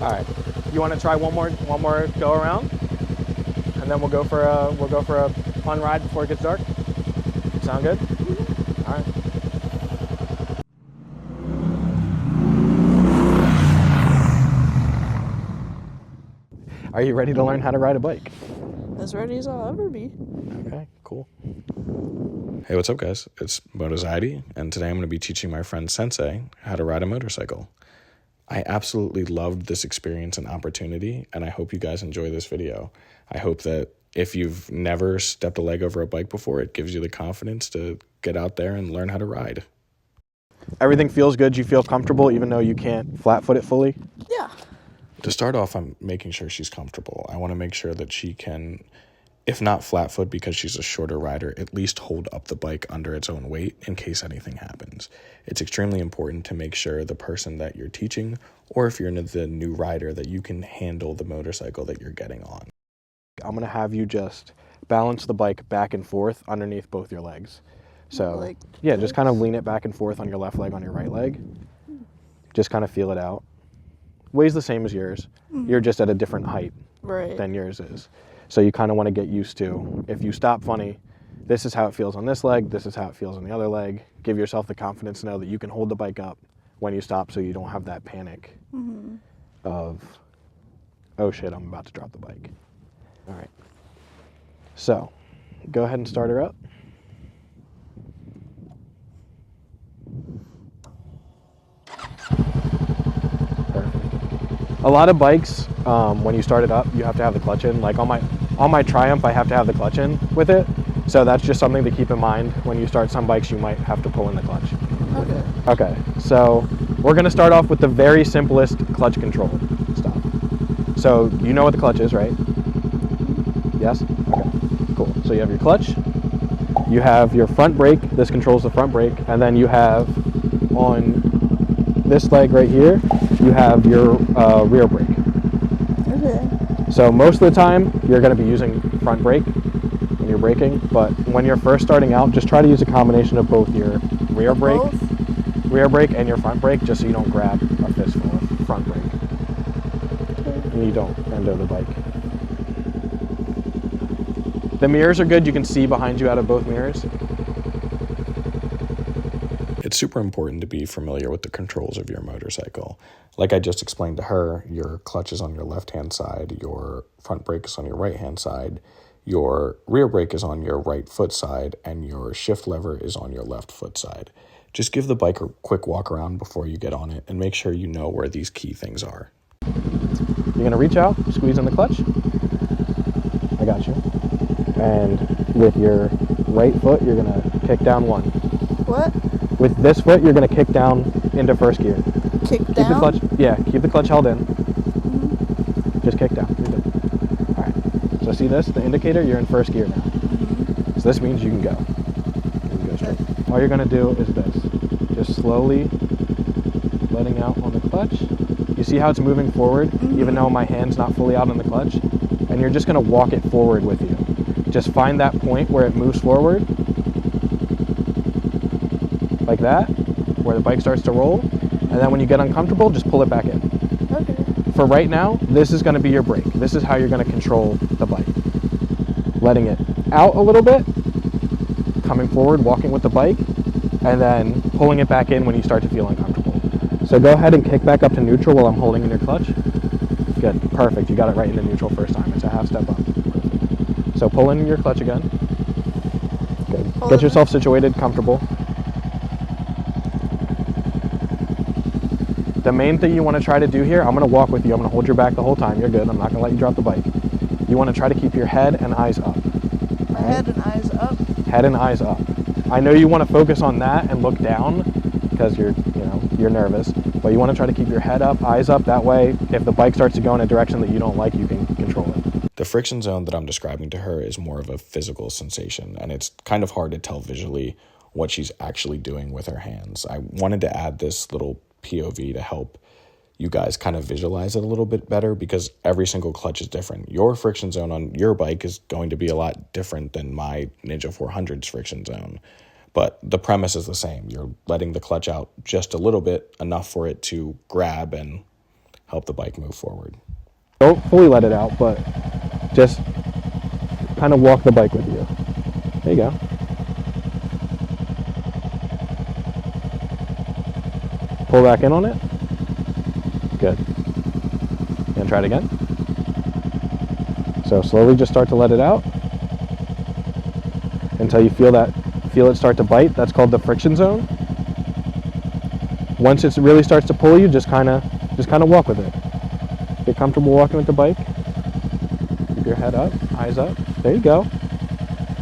All right. You want to try one more go around, and then we'll go for a fun ride before it gets dark. Sound good? All right. Are you ready to learn how to ride a bike? As ready as I'll ever be. Okay, cool. Hey, what's up, guys? It's Motoxiety, and today I'm going to be teaching my friend Sensei how to ride a motorcycle. I absolutely loved this experience and opportunity, and I hope you guys enjoy this video. I hope that if you've never stepped a leg over a bike before, it gives you the confidence to get out there and learn how to ride. Everything feels good. You feel comfortable even though you can't flat foot it fully? Yeah. To start off, I'm making sure she's comfortable. I want to make sure that she can, if not flat foot because she's a shorter rider, at least hold up the bike under its own weight in case anything happens. It's extremely important to make sure the person that you're teaching, or if you're the new rider, that you can handle the motorcycle that you're getting on. I'm going to have you just balance the bike back and forth underneath both your legs. So, Like yeah, just kind of lean it back and forth on your left leg, on your right leg. Just kind of feel it out. Weighs the same as yours. You're just at a different height than yours is. So you kind of want to get used to, if you stop funny, this is how it feels on this leg, this is how it feels on the other leg. Give yourself the confidence to know that you can hold the bike up when you stop so you don't have that panic of, oh shit, I'm about to drop the bike. All right. So go ahead and start her up. A lot of bikes, when you start it up, you have to have the clutch in. Like on my Triumph, I have to have the clutch in with it. So that's just something to keep in mind. When you start some bikes, you might have to pull in the clutch. Okay. Okay, so we're gonna start off with the very simplest clutch control stuff. So you know what the clutch is, right? Yes? Okay, cool. So you have your clutch, you have your front brake, this controls the front brake, and then you have on this leg right here, you have your rear brake. Okay. So most of the time, you're going to be using front brake when you're braking, but when you're first starting out, just try to use a combination of both your rear brake and your front brake, just so you don't grab a fistful of front brake. And you don't bend over the bike. The mirrors are good. You can see behind you out of both mirrors. It's super important to be familiar with the controls of your motorcycle. Like I just explained to her, your clutch is on your left-hand side, your front brake is on your right-hand side, your rear brake is on your right foot side, and your shift lever is on your left foot side. Just give the bike a quick walk around before you get on it and make sure you know where these key things are. You're going to reach out, squeeze in the clutch. I got you. And with your right foot, you're going to kick down one. What? With this foot, you're going to kick down into first gear. Kick Keep down? the clutch, yeah, keep the clutch held in. Just kick down. You're good. All right. So see this, the indicator, you're in first gear now. So this means you can go. You can go straight. All you're going to do is this. Just slowly letting out on the clutch. You see how it's moving forward, even though my hand's not fully out on the clutch? And you're just going to walk it forward with you. Just find that point where it moves forward, like that, where the bike starts to roll, and then when you get uncomfortable, just pull it back in. Okay. For right now, this is going to be your brake. This is how you're going to control the bike. Letting it out a little bit, coming forward, walking with the bike, and then pulling it back in when you start to feel uncomfortable. So go ahead and kick back up to neutral while I'm holding in your clutch. Good, perfect. You got it right into neutral first time. It's a half step up. Perfect. So pull in your clutch again. Good. Get yourself situated, comfortable. The main thing you want to try to do here, I'm going to walk with you. I'm going to hold your back the whole time. You're good. I'm not going to let you drop the bike. You want to try to keep your head and eyes up. My head and eyes up? Head and eyes up. I know you want to focus on that and look down because you're nervous, but you want to try to keep your head up, eyes up. That way, if the bike starts to go in a direction that you don't like, you can control it. The friction zone that I'm describing to her is more of a physical sensation, and it's kind of hard to tell visually what she's actually doing with her hands. I wanted to add this little POV to help you guys kind of visualize it a little bit better because every single clutch is different. Your friction zone on your bike is going to be a lot different than my Ninja 400's friction zone. But the premise is the same. You're letting the clutch out just a little bit, enough for it to grab and help the bike move forward. Don't fully let it out, but just kind of walk the bike with you. There you go. Pull back in on it. Good. And try it again. So slowly just start to let it out until you feel it start to bite. That's called the friction zone. Once it really starts to pull you, just kind of walk with it. Get comfortable walking with the bike. Keep your head up, eyes up. There you go.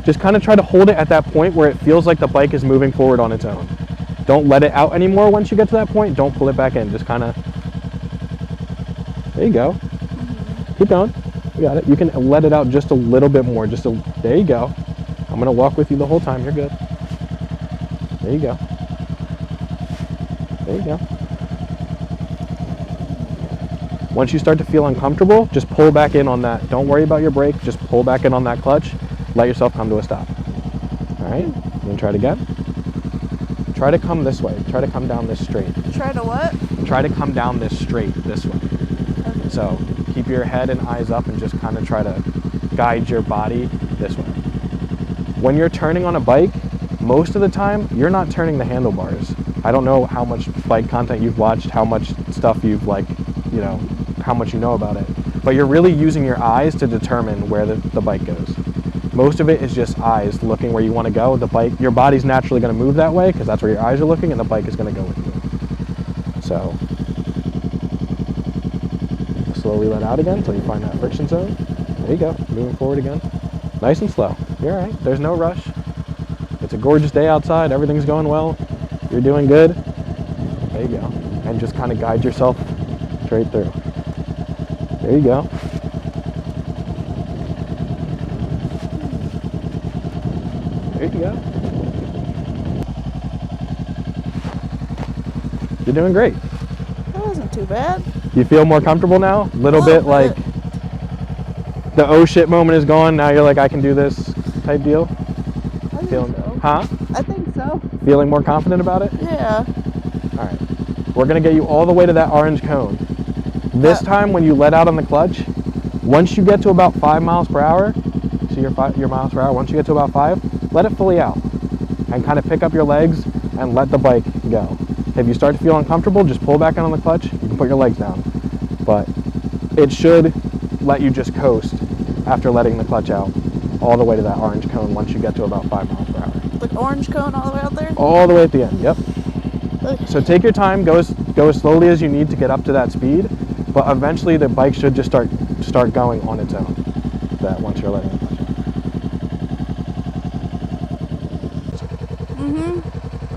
Just kind of try to hold it at that point where it feels like the bike is moving forward on its own. Don't let it out anymore once you get to that point. Don't pull it back in. Just kind of, there you go. Keep going. You got it. You can let it out just a little bit more. There you go. I'm going to walk with you the whole time. You're good. There you go. There you go. Once you start to feel uncomfortable, just pull back in on that. Don't worry about your brake. Just pull back in on that clutch. Let yourself come to a stop. All right? You can try it again. Try to come this way. Try to come down this straight. Try to what? Try to come down this straight this way. Okay. So keep your head and eyes up and just kind of try to guide your body this way. When you're turning on a bike, most of the time, you're not turning the handlebars. I don't know how much bike content you've watched, how much stuff you've how much you know about it. But you're really using your eyes to determine where the bike goes. Most of it is just eyes looking where you want to go. Your body's naturally going to move that way because that's where your eyes are looking, and the bike is going to go with you. So slowly let out again until you find that friction zone. There you go. Moving forward again. Nice and slow. You're all right. There's no rush. It's a gorgeous day outside. Everything's going well. You're doing good. There you go. And just kind of guide yourself straight through. There you go. There you go. You're doing great. That wasn't too bad. You feel more comfortable now? A little bit like the oh shit moment is gone. Now you're like, I can do this type deal? I think so. Huh? I think so. Feeling more confident about it? Yeah. All right. We're going to get you all the way to that orange cone. This time when you let out on the clutch, once you get to about 5 miles per hour, see your miles per hour, once you get to about 5, let it fully out and kind of pick up your legs and let the bike go. If you start to feel uncomfortable, just pull back in on the clutch. You can put your legs down. But it should let you just coast after letting the clutch out all the way to that orange cone once you get to about 5 miles per hour. The orange cone all the way out there? All the way at the end, yep. Okay. So take your time, go as slowly as you need to get up to that speed, but eventually the bike should just start going on its own. That once you're letting it clutch out.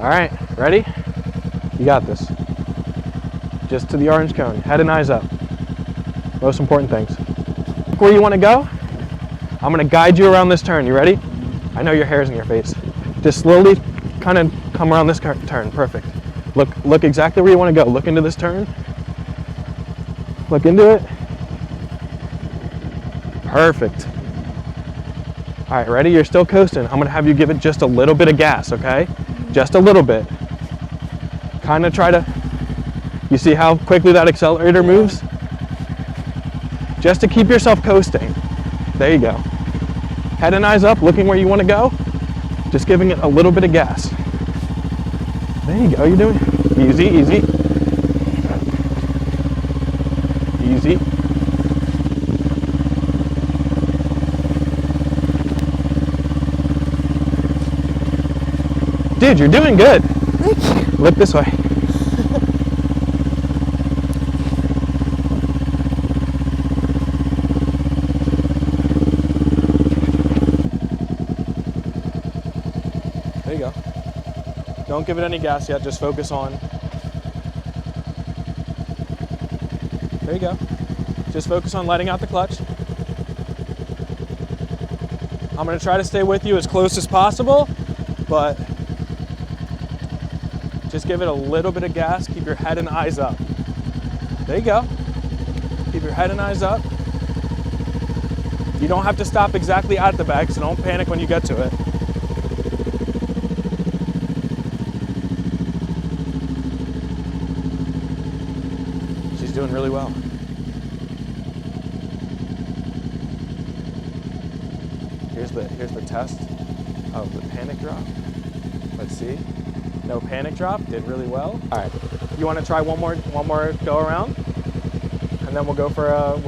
All right, ready? You got this. Just to the orange cone, head and eyes up. Most important things. Where you want to go? I'm going to guide you around this turn. You ready? I know your hair's in your face. Just slowly kind of come around this turn. Perfect. Look exactly where you want to go. Look into this turn. Look into it. Perfect. All right, ready? You're still coasting. I'm going to have you give it just a little bit of gas, okay? Just a little bit. Kind of try to, you see how quickly that accelerator moves? Just to keep yourself coasting. There you go. Head and eyes up, looking where you want to go. Just giving it a little bit of gas. There you go, you're doing easy, easy. Easy. Dude, you're doing good. Thank you. Look this way. There you go. Don't give it any gas yet, just focus on. There you go. Just focus on letting out the clutch. I'm going to try to stay with you as close as possible, but just give it a little bit of gas. Keep your head and eyes up. There you go. Keep your head and eyes up. You don't have to stop exactly at the back, so don't panic when you get to it. She's doing really well. Here's the test of the panic drop. Let's see. No panic drop, did really well. All right, you want to try one more go around, and then we'll go for a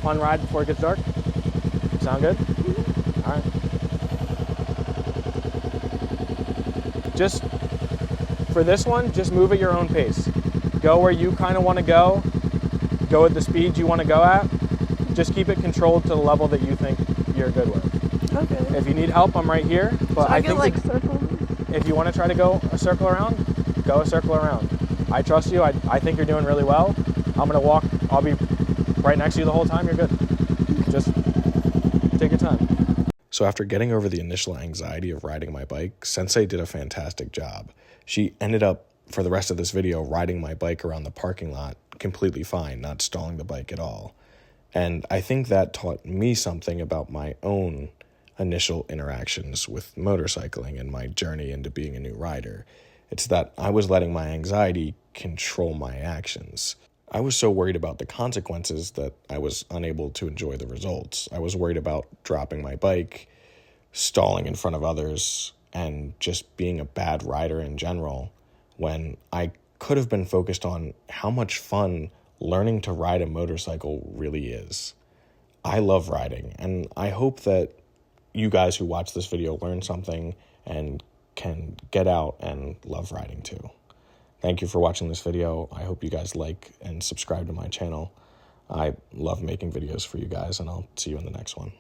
fun ride before it gets dark. Sound good? All right. Just for this one, just move at your own pace. Go where you kind of want to go. Go at the speed you want to go at. Just keep it controlled to the level that you think you're good with. Okay. If you need help, I'm right here. But so I think get like circles. if you want to try to go a circle around, go a circle around. I trust you. I think you're doing really well. I'm gonna walk. I'll be right next to you the whole time. You're good. Just take your time. So after getting over the initial anxiety of riding my bike, Sensei did a fantastic job. She ended up, for the rest of this video, riding my bike around the parking lot completely fine, not stalling the bike at all. And I think that taught me something about my own initial interactions with motorcycling and my journey into being a new rider. It's that I was letting my anxiety control my actions. I was so worried about the consequences that I was unable to enjoy the results. I was worried about dropping my bike, stalling in front of others, and just being a bad rider in general, when I could have been focused on how much fun learning to ride a motorcycle really is. I love riding, and I hope that you guys who watch this video learn something and can get out and love riding too. Thank you for watching this video. I hope you guys like and subscribe to my channel. I love making videos for you guys, and I'll see you in the next one.